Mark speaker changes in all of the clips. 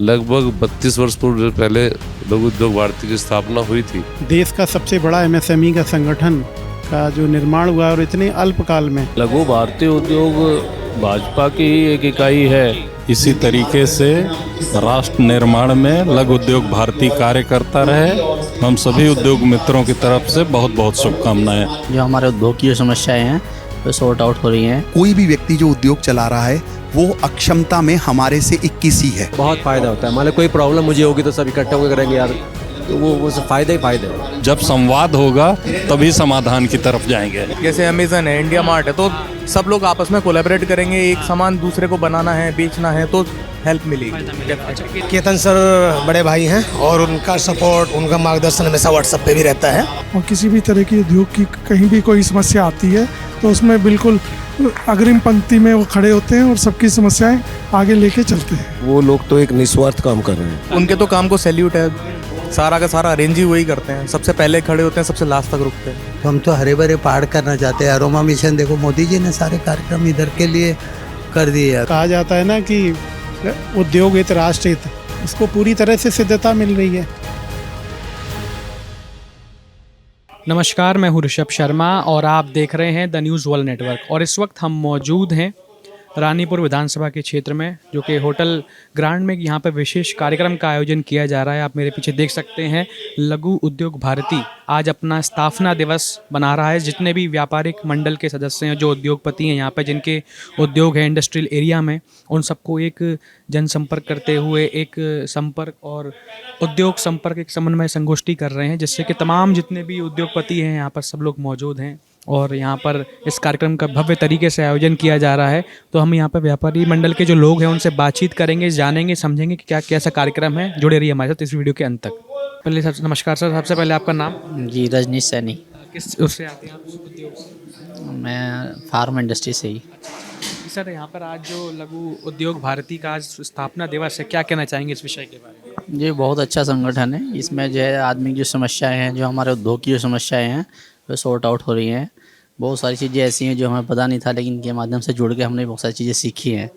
Speaker 1: लगभग 32 वर्ष पूर्व पहले लघु उद्योग भारती की स्थापना हुई थी।
Speaker 2: देश का सबसे बड़ा एमएसएमई का संगठन का जो निर्माण हुआ और इतने अल्पकाल में।
Speaker 3: लघु भारतीय उद्योग भाजपा की ही एक इकाई है।
Speaker 4: इसी तरीके से राष्ट्र निर्माण में लघु उद्योग भारती कार्य करता रहे। हम सभी उद्योग मित्रों की तरफ से बहुत बहुत शुभकामनाएं।
Speaker 5: जो हमारे उद्योग की जो समस्याएं हैं वो सॉर्ट आउट हो रही हैं।
Speaker 6: कोई भी व्यक्ति जो उद्योग चला रहा है वो अक्षमता में हमारे से 21 ही है।
Speaker 7: बहुत फायदा होता है। मान लो कोई प्रॉब्लम मुझे होगी तो सब इकट्ठा होकर करेंगे यार, तो वो सब फायदे ही फायदे हैं।
Speaker 4: जब संवाद होगा तभी समाधान की तरफ जाएंगे।
Speaker 8: जैसे अमेजन है, इंडिया मार्ट है, तो सब लोग आपस में कोलैबोरेट करेंगे। एक सामान दूसरे को बनाना है, बेचना है, तो हेल्प मिलेगी।
Speaker 9: केतन सर बड़े भाई हैं और उनका सपोर्ट, उनका मार्गदर्शन हमेशा व्हाट्सएप पे भी रहता है।
Speaker 10: और किसी भी तरह की उद्योग की कहीं भी कोई समस्या आती है तो उसमें बिल्कुल अग्रिम पंक्ति में वो खड़े होते हैं और सबकी समस्याएं आगे लेके चलते हैं।
Speaker 7: वो लोग तो एक निस्वार्थ काम कर रहे हैं।
Speaker 8: उनके तो काम को सैल्यूट है। सारा का सारा अरेंज ही वही करते हैं। सबसे पहले खड़े होते हैं, सबसे लास्ट तक रुकते हैं।
Speaker 11: हम तो हरे भरे पहाड़ करना चाहते हैं। अरोमा मिशन देखो, मोदी जी ने सारे कार्यक्रम इधर के लिए कर दिए।
Speaker 2: कहा जाता है ना कि उद्योग हित राष्ट्र हित, इसको पूरी तरह से सिद्धता मिल रही है।
Speaker 12: नमस्कार, मैं हूं ऋषभ शर्मा और आप देख रहे हैं द न्यूज़ वर्ल्ड नेटवर्क। और इस वक्त हम मौजूद हैं रानीपुर विधानसभा के क्षेत्र में, जो कि होटल ग्रांड में यहाँ पर विशेष कार्यक्रम का आयोजन किया जा रहा है। आप मेरे पीछे देख सकते हैं लघु उद्योग भारती आज अपना स्थापना दिवस मना रहा है। जितने भी व्यापारिक मंडल के सदस्य हैं, जो उद्योगपति हैं यहाँ पर, जिनके उद्योग है इंडस्ट्रियल एरिया में, उन सबको एक जनसंपर्क करते हुए एक संपर्क और उद्योग संपर्क एक समन्वय संगोष्ठी कर रहे हैं, जिससे कि तमाम जितने भी उद्योगपति हैं यहाँ पर सब लोग मौजूद हैं। और यहाँ पर इस कार्यक्रम का भव्य तरीके से आयोजन किया जा रहा है। तो हम यहाँ पर व्यापारी मंडल के जो लोग हैं उनसे बातचीत करेंगे, जानेंगे, समझेंगे कि क्या कैसा कार्यक्रम है। जुड़े रहिए हमारे साथ इस वीडियो के अंत तक। पहले सबसे नमस्कार सर, सबसे पहले आपका नाम?
Speaker 5: जी, रजनीश सैनी।
Speaker 12: किस उससे आते हैं आप उद्योग से?
Speaker 5: मैं फार्म इंडस्ट्री से ही।
Speaker 12: सर, यहाँ पर आज जो लघु उद्योग भारती का आज स्थापना दिवस है, क्या कहना चाहेंगे इस विषय के बारे में?
Speaker 5: ये बहुत अच्छा संगठन है। इसमें जो है आदमी की जो समस्याएं हैं, जो हमारे उद्योग की जो समस्याएं हैं वो सॉर्ट आउट हो रही हैं। बहुत सारी चीज़ें ऐसी हैं जो हमें पता नहीं था, लेकिन इनके माध्यम से जुड़ के हमने बहुत सारी चीज़ें सीखी हैं।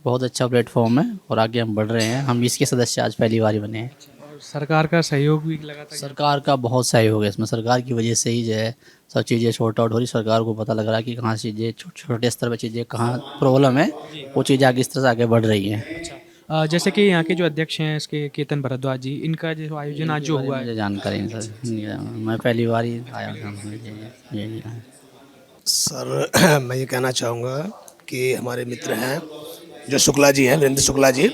Speaker 5: बहुत अच्छा प्लेटफॉर्म है और आगे हम बढ़ रहे हैं। हम इसके सदस्य आज पहली बार बने हैं।
Speaker 12: और सरकार का सहयोग भी लगातार?
Speaker 5: सरकार का बहुत सहयोग है इसमें। सरकार की वजह से ही जो है सब चीज़ें शॉर्ट आउट हो रही। सरकार को पता लग रहा है कि कहाँ चीज़ें छोटे स्तर पर चीज़ें कहाँ प्रॉब्लम है, वो चीज़ें आगे इस तरह से आगे बढ़ रही हैं।
Speaker 12: जैसे कि यहाँ के जो अध्यक्ष हैं इसके केतन भरद्वाज जी, इनका जो आयोजन आज जो हुआ है,
Speaker 5: मुझे जानकारी नहीं सर, मैं पहली बार ही आया।
Speaker 9: सर मैं ये कहना चाहूँगा कि हमारे मित्र हैं जो शुक्ला जी हैं, वीरेंद्र शुक्ला जी,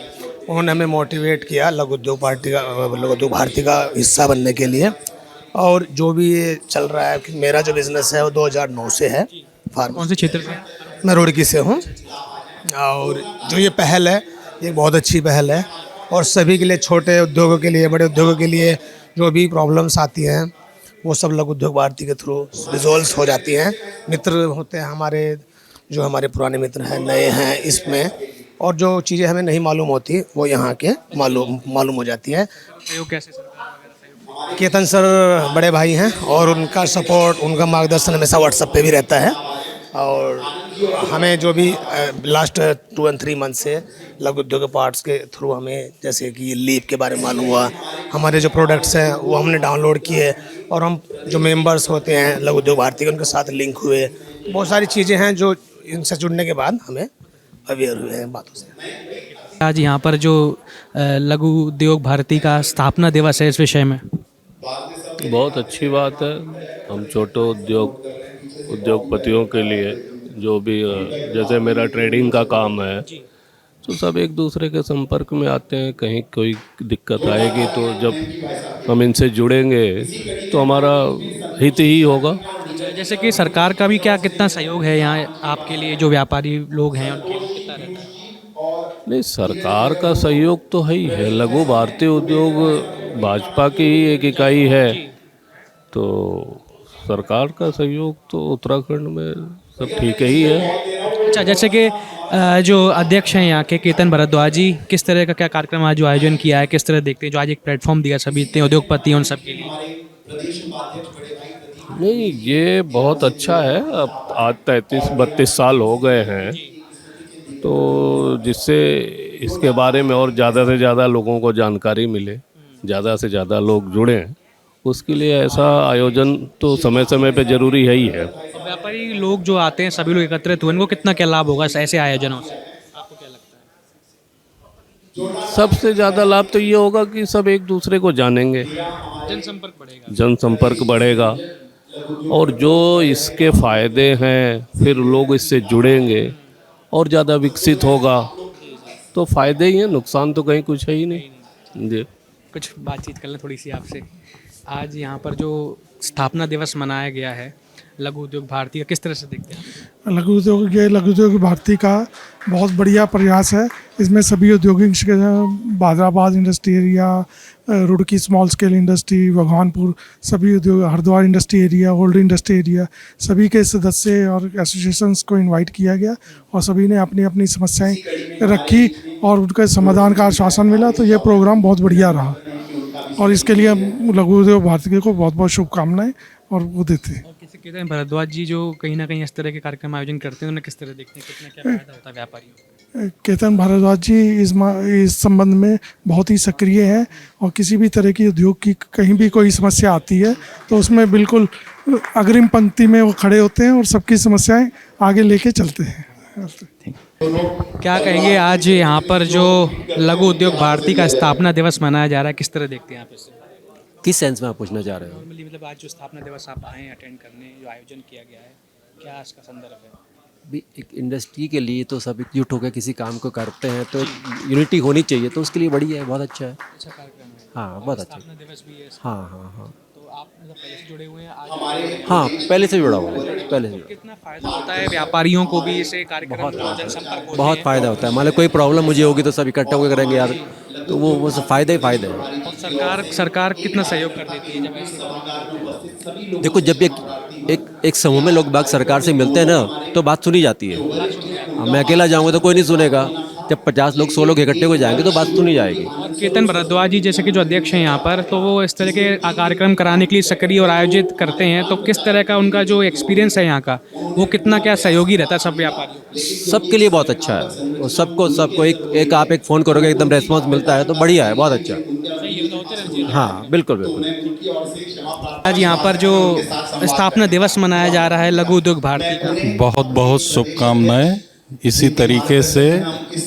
Speaker 9: उन्होंने हमें मोटिवेट किया लघु उद्योग भारती का हिस्सा बनने के लिए। और जो भी ये चल रहा है कि मेरा जो बिज़नेस है वो 2009 से है। फार्म
Speaker 12: कौन से क्षेत्र से?
Speaker 9: मैं रुड़की से हूँ। और जो ये पहल है ये बहुत अच्छी पहल है और सभी के लिए, छोटे उद्योगों के लिए, बड़े उद्योगों के लिए जो भी प्रॉब्लम्स आती हैं वो सब लघु उद्योग भारती के थ्रू रिजॉल्व हो जाती हैं। मित्र होते हैं हमारे, जो हमारे पुराने मित्र हैं, नए हैं इसमें, और जो चीज़ें हमें नहीं मालूम होती वो यहाँ के मालूम हो जाती हैं।
Speaker 12: सहयोग कैसे सर?
Speaker 9: केतन सर बड़े भाई हैं और उनका सपोर्ट, उनका मार्गदर्शन हमेशा व्हाट्सएप पे भी रहता है। और हमें जो भी लास्ट 2 और 3 मंथ से लघु उद्योग पार्ट्स के थ्रू हमें, जैसे कि लीप के बारे में मालूम हुआ, हमारे जो प्रोडक्ट्स हैं वो हमने डाउनलोड किए, और हम जो मेंबर्स होते हैं लघु उद्योग भारती के, उनके साथ लिंक हुए। बहुत सारी चीज़ें हैं जो इनसे जुड़ने के बाद हमें अवेयर हुए हैं बातों से।
Speaker 12: आज यहाँ पर जो लघु उद्योग भारती का स्थापना दिवस है, इस विषय में
Speaker 3: बहुत अच्छी बात है। हम छोटे उद्योगपतियों के लिए, जो भी जैसे मेरा ट्रेडिंग का काम है, तो सब एक दूसरे के संपर्क में आते हैं। कहीं कोई दिक्कत आएगी तो जब हम इनसे जुड़ेंगे तो हमारा हित ही होगा।
Speaker 12: जैसे कि सरकार का भी क्या कितना सहयोग है यहाँ आपके लिए, जो व्यापारी लोग हैं उनके लिए कितना रहता है?
Speaker 3: नहीं, सरकार का सहयोग तो है ही है। लघु भारतीय उद्योग भाजपा की ही एक इकाई है, तो सरकार का सहयोग तो उत्तराखंड में सब ठीक ही है।
Speaker 12: अच्छा, जैसे कि जो अध्यक्ष हैं यहाँ के केतन भरद्वाज जी, किस तरह का क्या कार्यक्रम आज जो आयोजन किया है, किस तरह देखते हैं जो आज एक प्लेटफॉर्म दिया सभी इतने उद्योगपति हैं उन सब के लिए?
Speaker 3: नहीं, ये बहुत अच्छा है। अब आज 33-32 साल हो गए हैं, तो जिससे इसके बारे में और ज़्यादा से ज़्यादा लोगों को जानकारी मिले, ज़्यादा से ज़्यादा लोग जुड़ें, उसके लिए ऐसा आयोजन तो समय समय पे ज़रूरी है ही है।
Speaker 12: व्यापारी लोग जो आते हैं सभी लोग एकत्रित हुए, इनको कितना क्या लाभ होगा ऐसे आयोजनों से? आपको क्या लगता है?
Speaker 3: सबसे ज़्यादा लाभ तो ये होगा कि सब एक दूसरे को जानेंगे,
Speaker 12: जनसंपर्क बढ़ेगा।
Speaker 3: जनसंपर्क बढ़ेगा, और जो इसके फ़ायदे हैं फिर लोग इससे जुड़ेंगे और ज़्यादा विकसित होगा, तो फ़ायदे ही हैं, नुकसान तो कहीं कुछ है ही नहीं जी।
Speaker 12: कुछ बातचीत कर लें थोड़ी सी आपसे। आज यहाँ पर जो स्थापना दिवस मनाया गया है लघु उद्योग भारती का, किस तरह से देखते हैं?
Speaker 10: लघु उद्योग भारती का बहुत बढ़िया प्रयास है। इसमें सभी औद्योगिक Badrabad industry area, Roorkee small scale industry, Bhagwanpur सभी उद्योग, Haridwar industry area, old industry area, सभी के सदस्य और एसोसिएशंस को इनवाइट किया गया और सभी ने अपनी अपनी समस्याएं रखी और उनका समाधान का आश्वासन मिला। तो ये प्रोग्राम बहुत बढ़िया रहा और इसके लिए लघु उद्योग भारती को बहुत बहुत शुभकामनाएं और वो देते हैं।
Speaker 12: किसी कहते हैं भरद्वाज जी जो कहीं ना कहीं इस तरह के कार्यक्रम आयोजन करते हैं, उन्हें किस तरह देखते हैं, कितना क्या फायदा होता है व्यापारियों को?
Speaker 10: केतन भारद्वाज जी इस संबंध में बहुत ही सक्रिय हैं और किसी भी तरह की उद्योग की कहीं भी कोई समस्या आती है तो उसमें बिल्कुल अग्रिम पंक्ति में वो खड़े होते हैं और सबकी समस्याएं आगे लेके चलते हैं।
Speaker 12: क्या कहेंगे आज यहाँ पर जो लघु उद्योग भारती का स्थापना दिवस मनाया जा रहा है, किस तरह देखते हैं आप इसे?
Speaker 7: किस सेंस में आप पूछना चाह रहे हो?
Speaker 12: नॉर्मली मतलब आज जो स्थापना दिवस आप आए अटेंड करने, जो आयोजन किया गया है, क्या इसका संदर्भ है?
Speaker 7: भी एक इंडस्ट्री के लिए तो सब एकजुट होकर किसी काम को करते हैं तो यूनिटी होनी चाहिए, तो उसके लिए बढ़िया है, बहुत अच्छा है।
Speaker 12: अच्छा कार्यक्रम है।
Speaker 7: हाँ बहुत अच्छा।
Speaker 12: स्थापना दिवस भी है।
Speaker 7: हाँ हाँ हाँ।
Speaker 12: तो आप मतलब पहले से जुड़े हुए हैं आज?
Speaker 7: हाँ पहले से जुड़ा हुआ है, पहले से।
Speaker 12: कितना फायदा होता है व्यापारियों को भी इसे कार्यक्रम जनसंपर्क होते
Speaker 7: बहुत
Speaker 12: हैं?
Speaker 7: फ़ायदा होता है। मान लो कोई प्रॉब्लम मुझे होगी तो सब इकट्ठा होकर करेंगे यार, तो वो सब फ़ायदा ही फ़ायदा है।
Speaker 12: और सरकार कितना सहयोग कर देती है जब ऐसे?
Speaker 7: देखो जब एक समूह में लोग बाग सरकार से मिलते हैं ना तो बात सुनी जाती है। मैं अकेला जाऊंगा तो कोई नहीं सुनेगा, जब 50 लोग 100 लोग इकट्ठे हो जाएंगे तो बात सुनी जाएगी।
Speaker 12: केतन भारद्वाज जी जैसे कि जो अध्यक्ष हैं यहाँ पर, तो वो इस तरह के कार्यक्रम कराने के लिए सक्रिय और आयोजित करते हैं, तो किस तरह का उनका जो एक्सपीरियंस है यहाँ का, वो कितना क्या सहयोगी रहता है सब व्यापारियों?
Speaker 7: सबके लिए बहुत अच्छा है और सबको एक आप एक फ़ोन करोगे एकदम रेस्पॉन्स मिलता है तो बढ़िया है, बहुत अच्छा। हाँ बिल्कुल बिल्कुल।
Speaker 12: आज यहाँ पर जो स्थापना दिवस मनाया जा रहा है लघु उद्योग भारती का,
Speaker 4: बहुत बहुत शुभकामनाएं। इसी तरीके से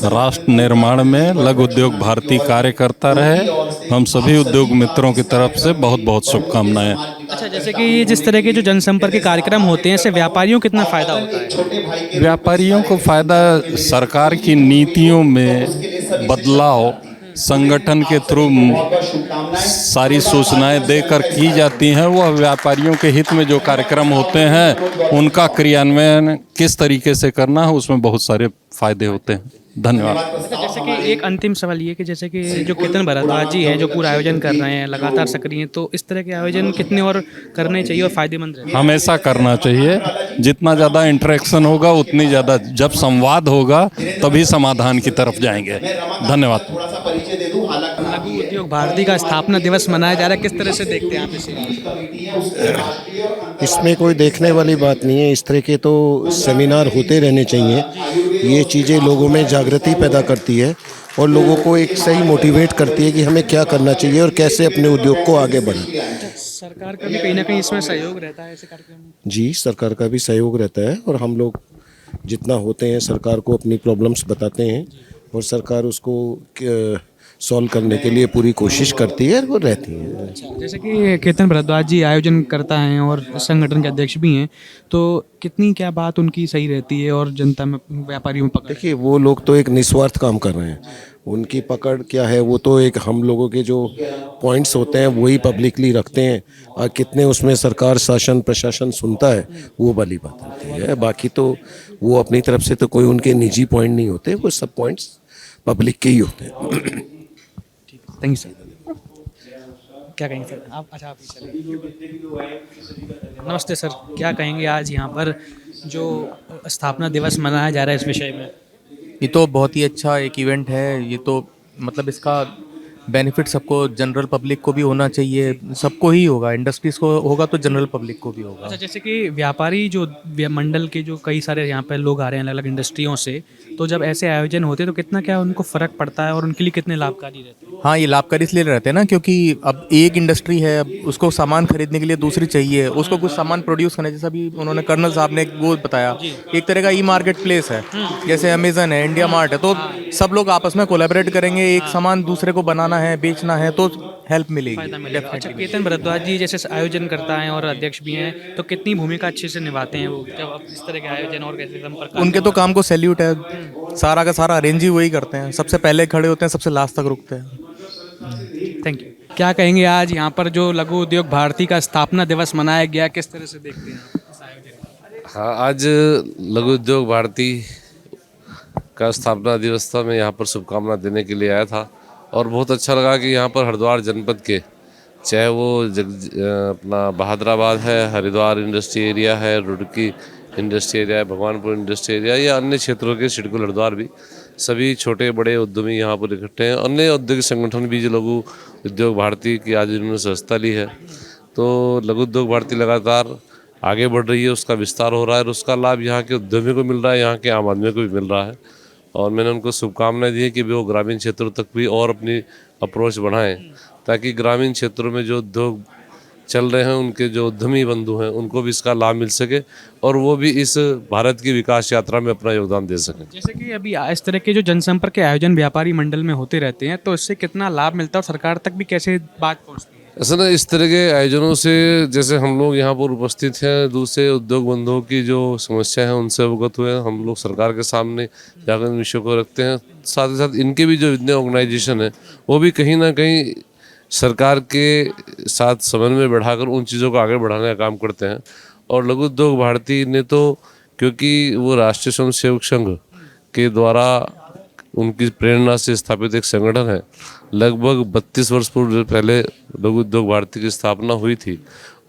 Speaker 4: राष्ट्र निर्माण में लघु उद्योग भारती कार्य करता रहे। हम सभी उद्योग मित्रों की तरफ से बहुत बहुत शुभकामनाएं।
Speaker 12: अच्छा, जैसे कि ये जिस तरह के जो जनसंपर्क के कार्यक्रम होते हैं, इससे व्यापारियों को कितना फ़ायदा होता है?
Speaker 4: व्यापारियों को फ़ायदा सरकार की नीतियों में बदलाव संगठन के थ्रू सारी सूचनाएं देकर की जाती हैं। वह व्यापारियों के हित में जो कार्यक्रम होते हैं उनका क्रियान्वयन किस तरीके से करना है, उसमें बहुत सारे फायदे होते हैं। धन्यवाद।
Speaker 12: जैसे कि एक अंतिम सवाल ये कि जैसे कि जो केतन भारद्वाज जी हैं जो पूरा आयोजन कर रहे हैं, लगातार सक्रिय हैं, तो इस तरह के आयोजन कितने और करने चाहिए और फायदेमंद रहेंगे?
Speaker 4: हमेशा करना चाहिए। जितना ज़्यादा इंटरेक्शन होगा उतनी ज़्यादा, जब संवाद होगा तभी समाधान की तरफ जाएंगे। धन्यवाद।
Speaker 12: लघु उद्योग भारती का स्थापना दिवस मनाया जा रहा है, किस तरह से देखते हैं आप इसे?
Speaker 13: इसमें कोई देखने वाली बात नहीं है। इस तरह के तो सेमिनार होते रहने चाहिए। ये चीज़ें लोगों में जागृति पैदा करती है और लोगों को एक सही मोटिवेट करती है कि हमें क्या करना चाहिए और कैसे अपने उद्योग को आगे बढ़ाएं।
Speaker 12: सरकार का भी कहीं ना कहीं इसमें सहयोग रहता है ऐसे कार्यक्रम में?
Speaker 13: जी, सरकार का भी सहयोग रहता है और हम लोग जितना होते हैं सरकार को अपनी प्रॉब्लम्स बताते हैं और सरकार उसको सॉल्व करने के लिए पूरी कोशिश करती है और रहती है।
Speaker 12: जैसे कि केतन भारद्वाज जी आयोजन करता है और संगठन के अध्यक्ष भी हैं, तो कितनी क्या बात उनकी सही रहती है और जनता में, व्यापारियों में पकड़?
Speaker 13: देखिए, वो लोग तो एक निस्वार्थ काम कर रहे हैं। उनकी पकड़ क्या है, वो तो एक हम लोगों के जो पॉइंट्स होते हैं वही पब्लिकली रखते हैं और कितने उसमें सरकार शासन प्रशासन सुनता है वो वाली बात होती है। बाकी तो वो अपनी तरफ से तो कोई उनके निजी पॉइंट नहीं होते, वो सब पॉइंट्स पब्लिक के ही होते हैं।
Speaker 12: Thank you sir. क्या कहेंगे सर आप? अच्छा, आप चलिए। नमस्ते सर, क्या कहेंगे आज यहाँ पर जो स्थापना दिवस मनाया जा रहा है इस विषय में?
Speaker 8: ये तो बहुत ही अच्छा एक इवेंट है। ये तो मतलब इसका बेनिफिट सबको, जनरल पब्लिक को भी होना चाहिए, सबको ही होगा, इंडस्ट्रीज को होगा तो जनरल पब्लिक को भी होगा।
Speaker 12: अच्छा, जैसे कि व्यापारी जो मंडल के जो कई सारे यहाँ पे लोग आ रहे हैं अलग अलग इंडस्ट्रियों से, तो जब ऐसे आयोजन होते हैं तो कितना क्या उनको फ़र्क पड़ता है और उनके लिए कितने लाभकारी रहते हैं?
Speaker 8: हाँ, ये लाभकारी इसलिए रहते हैं ना, क्योंकि अब एक इंडस्ट्री है, अब उसको सामान खरीदने के लिए दूसरी चाहिए, उसको कुछ सामान प्रोड्यूस करना, जैसा भी उन्होंने कर्नल साहब ने वो बताया, एक तरह का ई मार्केट प्लेस है, जैसे अमेजन है, इंडिया मार्ट है, तो सब लोग आपस में कोलैबोरेट करेंगे, एक सामान दूसरे को बनाना है, बेचना है, तो हेल्प मिलेगी।
Speaker 12: अच्छा, केतन भारद्वाज जी जैसे आयोजन करता है और अध्यक्ष भी हैं, तो कितनी भूमिका अच्छे से निभाते हैं वो जब आप इस तरह के आयोजन और कैसे संपर्क?
Speaker 8: उनके तो काम को सैल्यूट है, सारा का सारा अरेंज ही वही करते हैं, सबसे पहले खड़े होते हैं, सबसे लास्ट तक रुकते हैं।
Speaker 12: Thank you. क्या कहेंगे आज यहाँ पर जो लघु उद्योग भारती का स्थापना दिवस मनाया गया, किस तरह से देखते हैं इस आयोजन?
Speaker 1: हाँ, आज लघु उद्योग भारती का स्थापना दिवस था। मैं यहाँ पर शुभकामना देने के लिए आया था और बहुत अच्छा लगा कि यहाँ पर हरिद्वार जनपद के, चाहे वो अपना बहादुराबाद है, हरिद्वार इंडस्ट्री एरिया है, रुड़की इंडस्ट्री एरिया है, भगवानपुर इंडस्ट्री एरिया या अन्य क्षेत्रों के सिडकुल हरिद्वार भी, सभी छोटे बड़े उद्यमी यहाँ पर इकट्ठे हैं। अन्य औद्योगिक संगठन भी जो लघु उद्योग भारती की आज इन्होंने संस्था ली है, तो लघु उद्योग भारती लगातार आगे बढ़ रही है, उसका विस्तार हो रहा है और उसका लाभ यहाँ के उद्यमी को मिल रहा है, यहाँ के आम आदमी को भी मिल रहा है। और मैंने उनको शुभकामनाएं दी है कि वो ग्रामीण क्षेत्रों तक भी और अपनी अप्रोच बढ़ाएं, ताकि ग्रामीण क्षेत्रों में जो उद्योग चल रहे हैं, उनके जो उद्यमी बंधु हैं, उनको भी इसका लाभ मिल सके और वो भी इस भारत की विकास यात्रा में अपना योगदान दे सकें।
Speaker 12: जैसे कि अभी इस तरह के जो जनसंपर्क के आयोजन व्यापारी मंडल में होते रहते हैं, तो इससे कितना लाभ मिलता है और सरकार तक भी कैसे बात पहुँचती है?
Speaker 1: असल में इस तरह के आयोजनों से, जैसे हम लोग यहाँ पर उपस्थित हैं, दूसरे उद्योग बंधुओं की जो समस्या है उनसे अवगत हुए हैं, हम लोग सरकार के सामने जाकर इन विषयों को रखते हैं। साथ ही साथ इनके भी जो विद्या ऑर्गेनाइजेशन है वो भी कहीं ना कहीं सरकार के साथ समन्वय बढ़ाकर उन चीज़ों को आगे बढ़ाने का काम करते हैं। और लघु उद्योग भारती ने तो, क्योंकि वो राष्ट्रीय स्वयंसेवक संघ के द्वारा उनकी प्रेरणा से स्थापित एक संगठन है, लगभग 32 वर्ष पूर्व पहले लघु उद्योग भारती की स्थापना हुई थी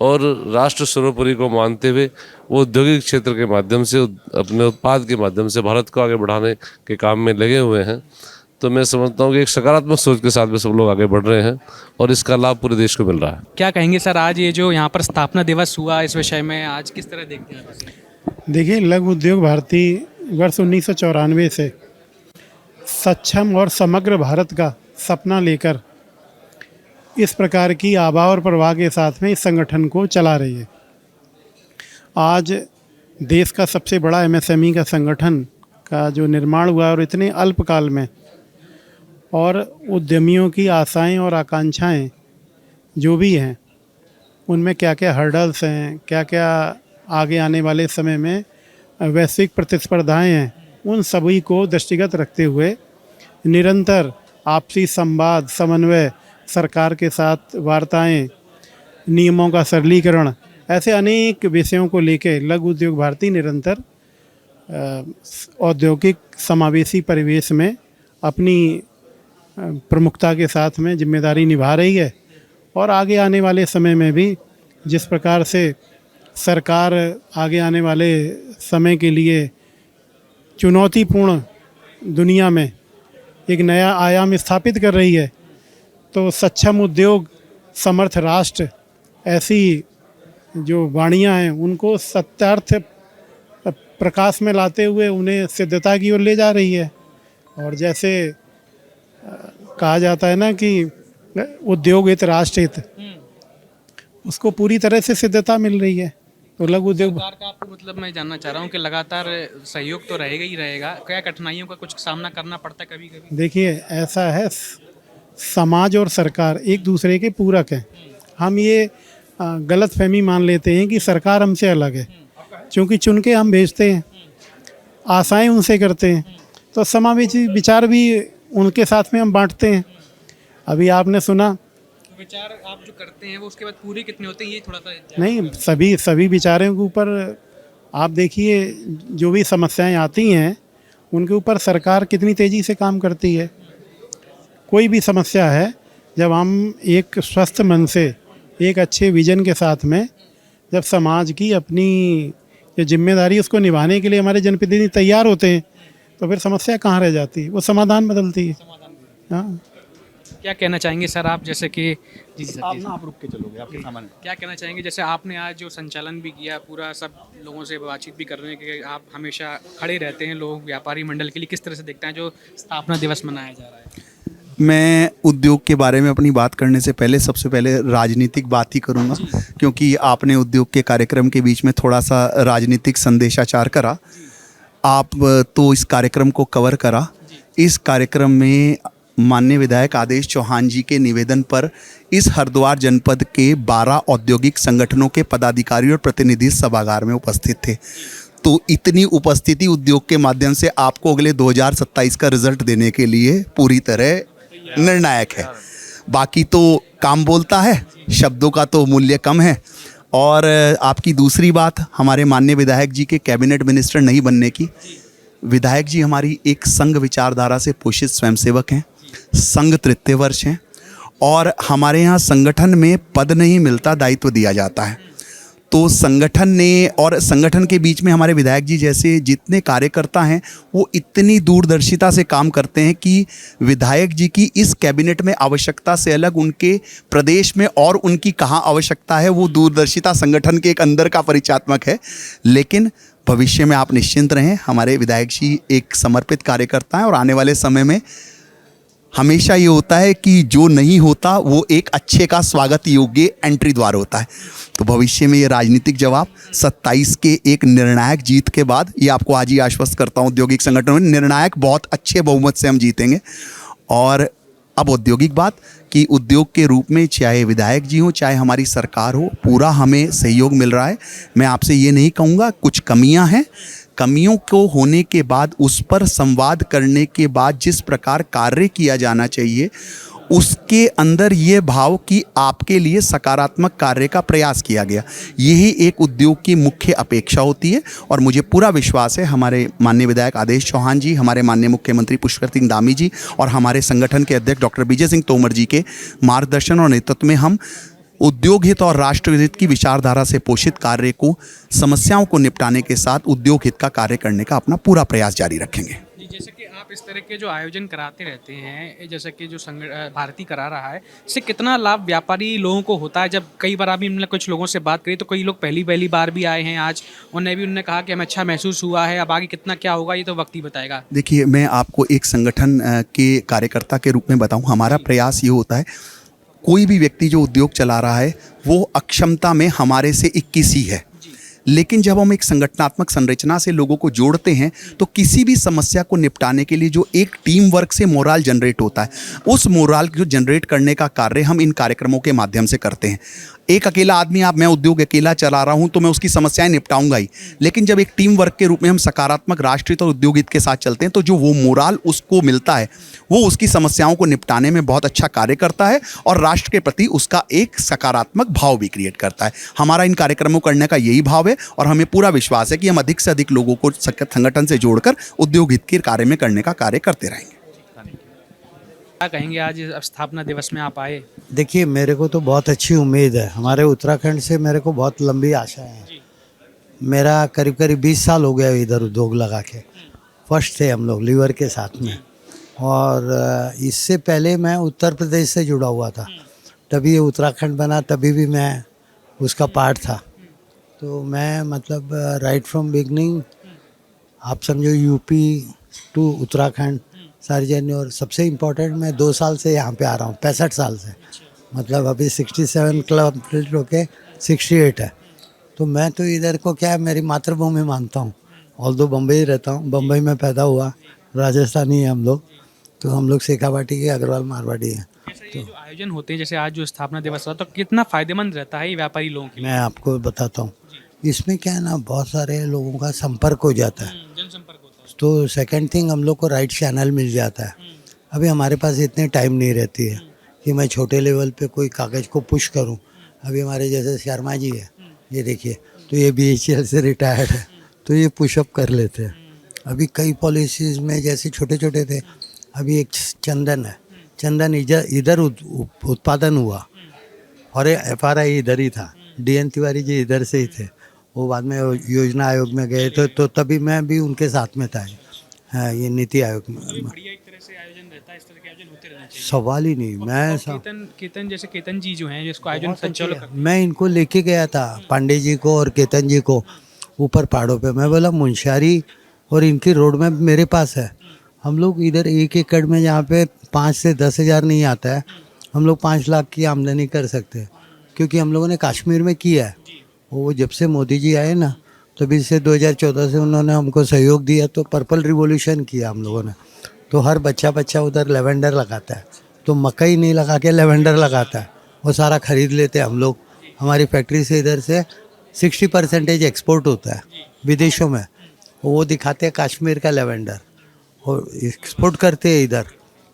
Speaker 1: और राष्ट्र सर्वोपरि को मानते हुए वो औद्योगिक क्षेत्र के माध्यम से, अपने उत्पाद के माध्यम से भारत को आगे बढ़ाने के काम में लगे हुए हैं। तो मैं समझता हूँ कि एक सकारात्मक सोच के साथ में सब लोग आगे बढ़ रहे हैं और इसका लाभ पूरे देश को मिल रहा है।
Speaker 12: क्या कहेंगे सर, आज ये जो यहाँ पर स्थापना दिवस हुआ, इस विषय में आज किस तरह देखते हैं?
Speaker 2: देखिए, लघु उद्योग भारती वर्ष 1994 से सक्षम और समग्र भारत का सपना लेकर इस प्रकार की आभा और प्रवाह के साथ में इस संगठन को चला रही है। आज देश का सबसे बड़ा एमएसएमई का संगठन का जो निर्माण हुआ और इतने अल्पकाल में, और उद्यमियों की आशाएं और आकांक्षाएं जो भी हैं, उनमें क्या क्या हर्डल्स हैं, क्या क्या आगे आने वाले समय में वैश्विक प्रतिस्पर्धाएं हैं, उन सभी को दृष्टिगत रखते हुए निरंतर आपसी संवाद, समन्वय, सरकार के साथ वार्ताएं, नियमों का सरलीकरण, ऐसे अनेक विषयों को लेकर लघु उद्योग भारती निरंतर औद्योगिक समावेशी परिवेश में अपनी प्रमुखता के साथ में जिम्मेदारी निभा रही है। और आगे आने वाले समय में भी जिस प्रकार से सरकार आगे आने वाले समय के लिए चुनौतीपूर्ण दुनिया में एक नया आयाम स्थापित कर रही है, तो सक्षम उद्योग समर्थ राष्ट्र, ऐसी जो वाणियाँ हैं उनको सत्यार्थ प्रकाश में लाते हुए उन्हें सिद्धता की ओर ले जा रही है। और जैसे कहा जाता है ना कि उद्योग हित राष्ट्र हित, उसको पूरी तरह से सिद्धता मिल रही है। तो लघु उद्योग
Speaker 12: सरकार का आपको मतलब मैं जानना चाह रहा हूँ कि लगातार सहयोग तो रहेगा ही रहेगा, क्या कठिनाइयों का कुछ सामना करना पड़ता है कभी कभी?
Speaker 2: देखिए, ऐसा है, समाज और सरकार एक दूसरे के पूरक हैं। हम ये गलत फहमी मान लेते हैं कि सरकार हमसे अलग है, क्योंकि चुन के हम भेजते हैं, आशाएं उनसे करते हैं, तो समावेशी विचार भी उनके साथ में हम बांटते हैं। अभी आपने सुना,
Speaker 12: विचार आप जो करते हैं वो उसके बाद पूरे कितने होते हैं, ये थोड़ा सा
Speaker 2: नहीं, सभी विचारों के ऊपर आप देखिए, जो भी समस्याएं आती हैं उनके ऊपर सरकार कितनी तेज़ी से काम करती है। कोई भी समस्या है, जब हम एक स्वस्थ मन से, एक अच्छे विजन के साथ में, जब समाज की अपनी जो जिम्मेदारी उसको निभाने के लिए हमारे जनप्रतिनिधि तैयार होते हैं, तो फिर समस्या कहाँ रह जाती है, वो समाधान बदलती है। हाँ।
Speaker 12: क्या कहना चाहेंगे सर आप, जैसे कि जी सर,
Speaker 6: आप ना आप रुक के चलोगे आपके सामान
Speaker 12: क्या कहना चाहेंगे जैसे आपने आज जो संचालन भी किया, पूरा सब लोगों से बातचीत भी कर रहे हैं कि आप हमेशा खड़े रहते हैं, लोग व्यापारी मंडल के लिए किस तरह से देखते हैं जो स्थापना दिवस मनाया जा रहा है?
Speaker 6: मैं उद्योग के बारे में अपनी बात करने से पहले सबसे पहले राजनीतिक बात ही करूंगा, क्योंकि आपने उद्योग के कार्यक्रम के बीच में थोड़ा सा राजनीतिक संदेशाचार करा। आप तो इस कार्यक्रम को कवर करा। इस कार्यक्रम में माननीय विधायक आदेश चौहान जी के निवेदन पर इस हरिद्वार जनपद के 12 औद्योगिक संगठनों के पदाधिकारी और प्रतिनिधि सभागार में उपस्थित थे। तो इतनी उपस्थिति उद्योग के माध्यम से आपको अगले 2027 का रिजल्ट देने के लिए पूरी तरह निर्णायक है। बाकी तो काम बोलता है, शब्दों का तो मूल्य कम है। और आपकी दूसरी बात, हमारे माननीय विधायक जी के कैबिनेट मिनिस्टर नहीं बनने की। विधायक जी हमारी एक संघ विचारधारा से पोषित स्वयंसेवक हैं, संघ तृतीय वर्ष हैं, और हमारे यहाँ संगठन में पद नहीं मिलता, दायित्व दिया जाता है। तो संगठन ने और संगठन के बीच में हमारे विधायक जी जैसे जितने कार्यकर्ता हैं वो इतनी दूरदर्शिता से काम करते हैं कि विधायक जी की इस कैबिनेट में आवश्यकता से अलग उनके प्रदेश में और उनकी कहाँ आवश्यकता है, वो दूरदर्शिता संगठन के एक अंदर का परिचात्मक है। लेकिन भविष्य में आप निश्चिंत रहें, हमारे विधायक जी एक समर्पित कार्यकर्ता हैं और आने वाले समय में हमेशा ये होता है कि जो नहीं होता वो एक अच्छे का स्वागत योग्य एंट्री द्वार होता है। तो भविष्य में ये राजनीतिक जवाब 27 के एक निर्णायक जीत के बाद, ये आपको आज ही आश्वस्त करता हूँ, औद्योगिक संगठन में निर्णायक बहुत अच्छे बहुमत से हम जीतेंगे। और अब औद्योगिक बात कि उद्योग के रूप में चाहे विधायक जी हो चाहे हमारी सरकार हो, पूरा हमें सहयोग मिल रहा है। मैं आपसे ये नहीं कहूँगा, कुछ कमियाँ हैं, कमियों को होने के बाद उस पर संवाद करने के बाद जिस प्रकार कार्य किया जाना चाहिए उसके अंदर ये भाव कि आपके लिए सकारात्मक कार्य का प्रयास किया गया, यही एक उद्योग की मुख्य अपेक्षा होती है। और मुझे पूरा विश्वास है हमारे माननीय विधायक आदेश चौहान जी, हमारे माननीय मुख्यमंत्री पुष्कर सिंह धामी जी और हमारे संगठन के अध्यक्ष डॉक्टर विजय सिंह तोमर जी के मार्गदर्शन और नेतृत्व में हम उद्योग हित और राष्ट्र हित की विचारधारा से पोषित कार्य को, समस्याओं को निपटाने के साथ उद्योग हित का कार्य करने का अपना पूरा प्रयास जारी रखेंगे।
Speaker 12: जी, जैसे कि आप इस तरह के जो आयोजन कराते रहते हैं, जैसे कि जो भारती करा रहा है, इससे कितना लाभ व्यापारी लोगों को होता है? जब कई बार अभी हमने कुछ लोगों से बात करी तो कई लोग पहली बार भी आए हैं आज, उन्होंने कहा कि हमें अच्छा महसूस हुआ है। अब आगे कितना क्या होगा ये तो वक्त ही बताएगा।
Speaker 6: देखिए, मैं आपको एक संगठन के कार्यकर्ता के रूप में बताऊं, हमारा प्रयास ये होता है, कोई भी व्यक्ति जो उद्योग चला रहा है वो अक्षमता में हमारे से 21 ही है, लेकिन जब हम एक संगठनात्मक संरचना से लोगों को जोड़ते हैं तो किसी भी समस्या को निपटाने के लिए जो एक टीम वर्क से मोराल जनरेट होता है, उस मोराल को जनरेट करने का कार्य हम इन कार्यक्रमों के माध्यम से करते हैं। एक अकेला आदमी, मैं उद्योग अकेला चला रहा हूं तो मैं उसकी समस्याएं निपटाऊंगा ही, लेकिन जब एक टीम वर्क के रूप में हम सकारात्मक राष्ट्रीय और उद्योगित के साथ चलते हैं तो जो वो मोराल उसको मिलता है वो उसकी समस्याओं को निपटाने में बहुत अच्छा कार्य करता है और राष्ट्र के प्रति उसका एक सकारात्मक भाव भी क्रिएट करता है। हमारा इन कार्यक्रमों करने का यही भाव है और हमें पूरा विश्वास है कि हम अधिक से अधिक लोगों को संगठन से जोड़कर उद्योग हित के कार्य में करने का कार्य करते रहेंगे।
Speaker 12: क्या कहेंगे आज स्थापना दिवस में आप आए?
Speaker 11: देखिए, मेरे को तो बहुत अच्छी उम्मीद है। हमारे उत्तराखंड से मेरे को बहुत लंबी आशाएं हैं। मेरा करीब 20 साल हो गया इधर उद्योग लगा के। फर्स्ट थे हम लोग लीवर के साथ में, और इससे पहले मैं उत्तर प्रदेश से जुड़ा हुआ था। तभी ये उत्तराखंड बना, तभी भी मैं उसका पार्ट था। तो मैं मतलब राइट फ्रॉम बिगनिंग, आप समझो यूपी टू उत्तराखंड सारी जर्नी। और सबसे इम्पोर्टेंट, मैं 2 साल से यहाँ पे आ रहा हूँ, 65 साल से, मतलब अभी 67 कंप्लीट होके 68 है। तो मैं तो इधर को क्या है, मेरी मातृभूमि मानता हूँ। ऑल्दो बम्बई रहता हूँ, बम्बई में पैदा हुआ, राजस्थानी है हम लोग। तो हम लोग शेखावाटी के अग्रवाल मारवाड़ी हैं।
Speaker 12: तो ये जो आयोजन होते हैं, जैसे आज जो स्थापना दिवस हुआ, तो कितना फायदेमंद रहता है ये व्यापारी लोगों के लिए?
Speaker 11: मैं आपको बताता हूँ, इसमें क्या है ना, बहुत सारे लोगों का संपर्क हो जाता है।
Speaker 12: जनसंपर्क होता है।
Speaker 11: तो सेकंड थिंग, हम लोग को राइट चैनल मिल जाता है। अभी हमारे पास इतने टाइम नहीं रहती है कि मैं छोटे लेवल पे कोई कागज़ को पुश करूं। अभी हमारे जैसे शर्मा जी है, ये देखिए, तो ये BHEL से रिटायर्ड है, तो ये पुशअप कर लेते हैं। अभी कई पॉलिसीज़ में जैसे छोटे छोटे थे, अभी एक चंदन है, चंदन इधर उत्पादन हुआ और FRI इधर ही था। DN तिवारी जी इधर से ही थे, वो बाद में योजना आयोग में गए तो तभी मैं भी उनके साथ में था। हाँ, ये नीति आयोग में
Speaker 12: बढ़िया एक तरह से आयोजन रहता है इस तरह के आयोजन होते रहने चाहिए।
Speaker 11: सवाल ही नहीं। मैं
Speaker 12: केतन जैसे केतन जी जो हैं जिसको आयोजन संचालक करते हैं।
Speaker 11: मैं इनको लेके गया था, पांडे जी को और केतन जी को, ऊपर पहाड़ों पे। मैं बोला मुंशियारी और इनकी रोड मैप मेरे पास है। हम लोग इधर 1 एकड़ में जहाँ पे 5 से 10 हज़ार नहीं आता है, हम लोग 5 लाख की आमदनी कर सकते हैं, क्योंकि हम लोगों ने कश्मीर में किया है। वो जब से मोदी जी आए ना, तभी से 2014 से उन्होंने हमको सहयोग दिया, तो पर्पल रिवॉल्यूशन किया हम लोगों ने। तो हर बच्चा उधर लेवेंडर लगाता है, तो मकई नहीं लगा के लेवेंडर लगाता है, वो सारा खरीद लेते हैं हम लोग। हमारी फैक्ट्री से इधर से 60% एक्सपोर्ट होता है विदेशों में, वो दिखाते हैं कश्मीर का लेवेंडर और एक्सपोर्ट करते हैं इधर।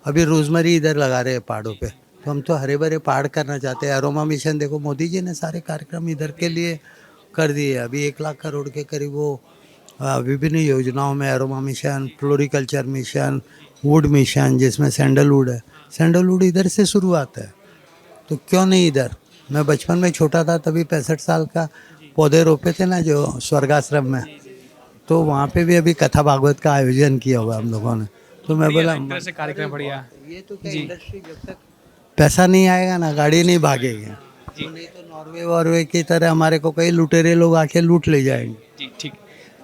Speaker 11: अभी रोजमरी इधर लगा रहे हैं पहाड़ों पे, तो हम तो हरे भरे पहाड़ करना चाहते हैं। अरोमा मिशन देखो, मोदी जी ने सारे कार्यक्रम इधर के लिए कर दिए। अभी 1 लाख करोड़ के करीब वो विभिन्न योजनाओं में aroma mission, floriculture mission, would mission, जिसमें सैंडलवुड है। सैंडलवुड इधर से शुरुआत है, तो क्यों नहीं इधर। मैं बचपन में छोटा था तभी 65 साल का पौधे रोपे थे ना जो स्वर्गाश्रम में, तो वहाँ पे भी अभी कथा भागवत का आयोजन किया हुआ हम लोगों ने। तो मैं बोला
Speaker 12: एक तरह से कार्यक्रम बढ़िया।
Speaker 11: ये तो क्या इंडस्ट्री, जब तक पैसा नहीं आएगा ना, गाड़ी नहीं भागेगी। तो नहीं तो नॉर्वे वॉर्वे की तरह हमारे को कई लुटेरे लोग आके लूट ले जाएंगे।
Speaker 12: जी ठीक।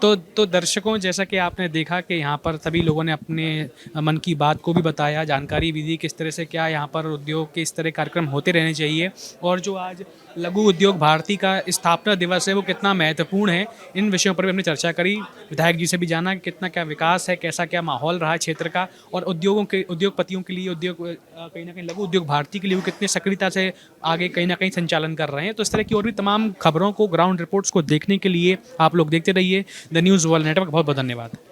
Speaker 12: तो दर्शकों, जैसा कि आपने देखा कि यहाँ पर सभी लोगों ने अपने मन की बात को भी बताया, जानकारी भी दी किस तरह से क्या यहाँ पर उद्योग के इस तरह कार्यक्रम होते रहने चाहिए, और जो आज लघु उद्योग भारती का स्थापना दिवस है वो कितना महत्वपूर्ण है, इन विषयों पर भी हमने चर्चा करी। विधायक जी से भी जाना कितना क्या विकास है, कैसा क्या माहौल रहा है क्षेत्र का, और उद्योगपतियों के लिए कहीं ना कहीं लघु उद्योग भारती के लिए वो कितने सक्रियता से आगे कहीं ना कहीं संचालन कर रहे हैं। तो इस तरह की और भी तमाम खबरों को, ग्राउंड रिपोर्ट्स को देखने के लिए आप लोग देखते रहिए द न्यूज़ वर्ल्ड नेटवर्क। बहुत बहुत धन्यवाद।